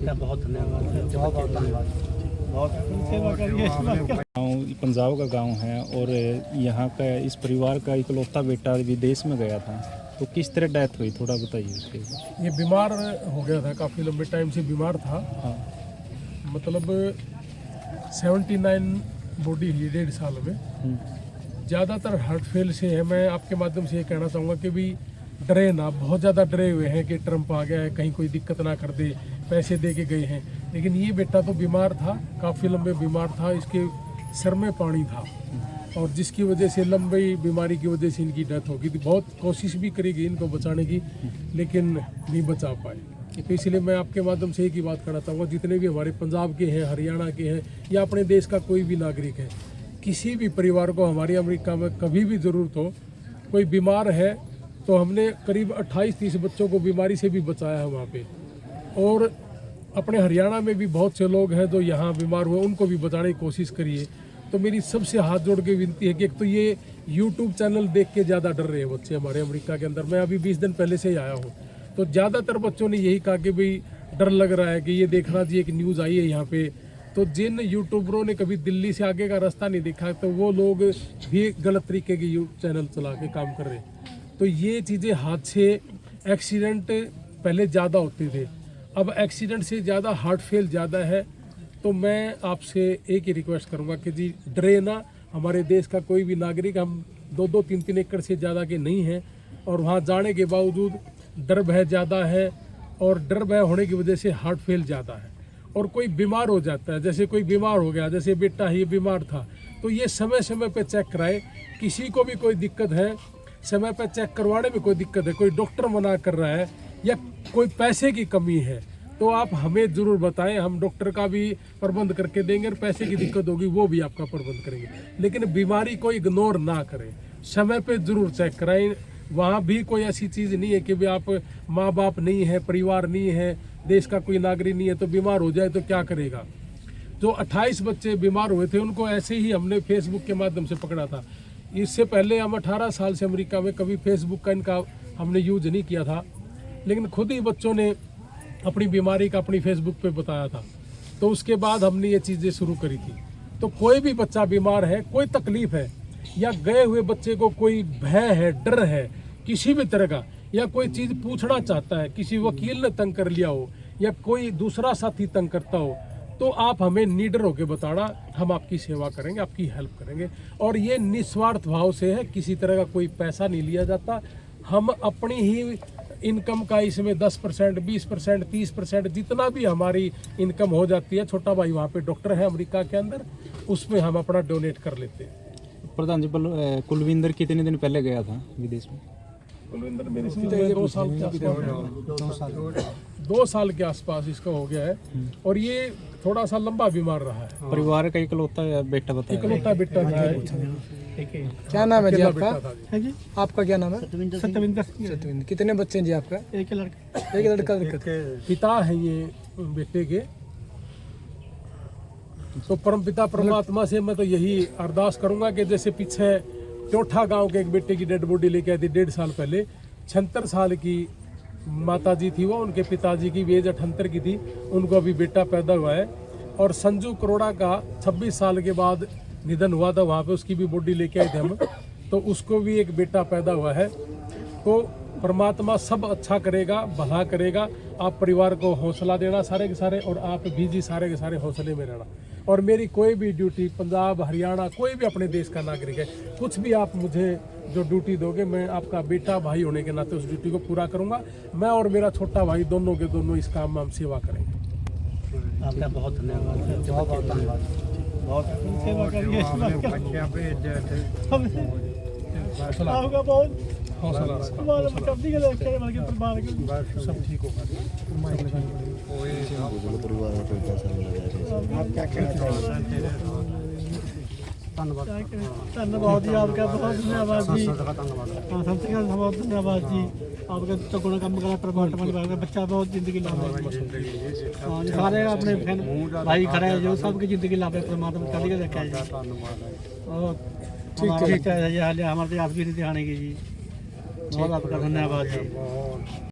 बहुत धन्यवाद, बहुत बहुत धन्यवाद। गाँव पंजाब का गांव है और यहाँ का इस परिवार का इकलौता बेटा विदेश में गया था, तो किस तरह डेथ हुई, थोड़ा बताइए उसके। ये बीमार हो गया था, काफ़ी लंबे टाइम से बीमार था। हाँ। मतलब 79 बॉडी हुई 1.5 साल में। ज़्यादातर हार्ट फेल से है। मैं आपके माध्यम से ये कहना चाहूँगा कि भी डरे ना, बहुत ज़्यादा डरे हुए हैं कि ट्रम्प आ गया है, कहीं कोई दिक्कत ना कर दे, पैसे दे के गए हैं। लेकिन ये बेटा तो बीमार था, काफ़ी लंबे बीमार था, इसके सर में पानी था और जिसकी वजह से लंबी बीमारी की वजह से इनकी डेथ हो गई थी। बहुत कोशिश भी करी गई इनको बचाने की, लेकिन नहीं बचा पाए। तो इसलिए मैं आपके माध्यम से एक ही बात कहना चाहूँगा, जितने भी हमारे पंजाब के हैं, हरियाणा के हैं या अपने देश का कोई भी नागरिक है, किसी भी परिवार को हमारी अमेरिका में कभी भी ज़रूरत हो, कोई बीमार है तो हमने करीब 28-30 बच्चों को बीमारी से भी बचाया है वहाँ पे। और अपने हरियाणा में भी बहुत से लोग हैं जो यहाँ बीमार हुए, उनको भी बचाने की कोशिश करिए। तो मेरी सबसे हाथ जोड़ के विनती है कि एक तो ये YouTube चैनल देख के ज़्यादा डर रहे हैं बच्चे हमारे अमेरिका के अंदर। मैं अभी 20 दिन पहले से ही आया हूँ, तो ज़्यादातर बच्चों ने यही कहा कि भाई डर लग रहा है कि ये देखना चाहिए कि न्यूज़ आई है यहाँ पे। तो जिन यूट्यूबरों ने कभी दिल्ली से आगे का रास्ता नहीं देखा, तो वो लोग भी गलत तरीके के यूट्यूब चैनल चला के काम कर रहे हैं। तो ये चीज़ें, हादसे, एक्सीडेंट पहले ज़्यादा होते थे, अब एक्सीडेंट से ज़्यादा हार्ट फेल ज़्यादा है। तो मैं आपसे एक ही रिक्वेस्ट करूँगा कि जी डरे ना। हमारे देश का कोई भी नागरिक, हम 2-2, 3-3 एकड़ से ज़्यादा के नहीं हैं और वहाँ जाने के बावजूद डर भय ज़्यादा है और डर भय होने की वजह से हार्ट फेल ज़्यादा है। और कोई बीमार हो जाता है, जैसे कोई बीमार हो गया, जैसे बेटा ही बीमार था, तो ये समय समय पे चेक कराए। किसी को भी कोई दिक्कत है, समय पे चेक करवाने में कोई दिक्कत है, कोई डॉक्टर मना कर रहा है या कोई पैसे की कमी है, तो आप हमें ज़रूर बताएं। हम डॉक्टर का भी प्रबंध करके देंगे और पैसे की दिक्कत होगी वो भी आपका प्रबंध करेंगे। लेकिन बीमारी को इग्नोर ना करें, समय पे ज़रूर चेक कराएं। वहाँ भी कोई ऐसी चीज़ नहीं है कि भी आप माँ बाप नहीं है, परिवार नहीं है, देश का कोई नागरिक नहीं है, तो बीमार हो जाए तो क्या करेगा। जो 28 बच्चे बीमार हुए थे उनको ऐसे ही हमने फेसबुक के माध्यम से पकड़ा था। इससे पहले हम 18 साल से अमेरिका में कभी फेसबुक का इनका हमने यूज नहीं किया था, लेकिन खुद ही बच्चों ने अपनी बीमारी का अपनी फेसबुक पे बताया था, तो उसके बाद हमने ये चीज़ें शुरू करी थी। तो कोई भी बच्चा बीमार है, कोई तकलीफ है या गए हुए बच्चे को कोई भय है, डर है किसी भी तरह का, या कोई चीज़ पूछना चाहता है, किसी वकील ने तंग कर लिया हो या कोई दूसरा साथी तंग करता हो, तो आप हमें निडर होकर बताना, हम आपकी सेवा करेंगे, आपकी हेल्प करेंगे। और ये निस्वार्थ भाव से है, किसी तरह का कोई पैसा नहीं लिया जाता। हम अपनी ही इनकम का इसमें 10%, 20%, 30% जितना भी हमारी इनकम हो जाती है, छोटा भाई वहाँ पे डॉक्टर है अमेरिका के अंदर, उसमें हम अपना डोनेट कर लेते हैं। प्रधान जी, कुलविंदर कितने दिन पहले गया था विदेश में? कुलविंदर मेरे 2 साल के आसपास, 2 साल के आसपास इसका हो गया है और ये थोड़ा सा लंबा बीमार रहा है। परिवार का इकलौता बेटा बताया? इकलौता बेटा था। क्या नाम है जी आपका? है जी, आपका क्या नाम है? सतविंदर। कितने बच्चे हैं जी आपका? एक लड़का। एक लड़का। पिता है ये बेटे के। तो परमपिता परमात्मा से मैं तो यही अरदास करूंगा कि जैसे पीछे चौथा गांव के एक बेटे की डेड बॉडी लेके आई थी 1.5 साल पहले, 76 साल की माता जी थी वो, उनके पिताजी की एज 78 की थी, उनको अभी बेटा पैदा हुआ है। और संजू करोड़ा का 26 साल के बाद निधन हुआ था, वहाँ पे उसकी भी बॉडी लेके आए थे हम, तो उसको भी एक बेटा पैदा हुआ है। तो परमात्मा सब अच्छा करेगा, भला करेगा। आप परिवार को हौसला देना सारे के सारे, और आप भी जी सारे के सारे हौसले में रहना। और मेरी कोई भी ड्यूटी, पंजाब, हरियाणा, कोई भी अपने देश का नागरिक है, कुछ भी आप मुझे जो ड्यूटी दोगे, मैं आपका बेटा भाई होने के नाते उस ड्यूटी को पूरा करूंगा। मैं और मेरा छोटा भाई दोनों के दोनों इस काम में हम सेवा करेंगे। आपका बहुत धन्यवाद, बहुत बहुत धन्यवाद। बहुत सेवा करिए, आपका बहुत हौसला सब ठीक होगा। धन्यवाद जी, आपका बहुत धन्यवाद जी। हाँ, सबसे बहुत धन्यवाद जी। आपका चौगुना काम करा परमात्मा ने, बच्चा बहुत जिंदगी लाभ है। सारे अपने भाई खड़े हैं जो सबकी जिंदगी लाभ है, परमात्मा कभी रखा है। और हमारे आप भी नहीं दिखाने की जी। बहुत आपका धन्यवाद जी।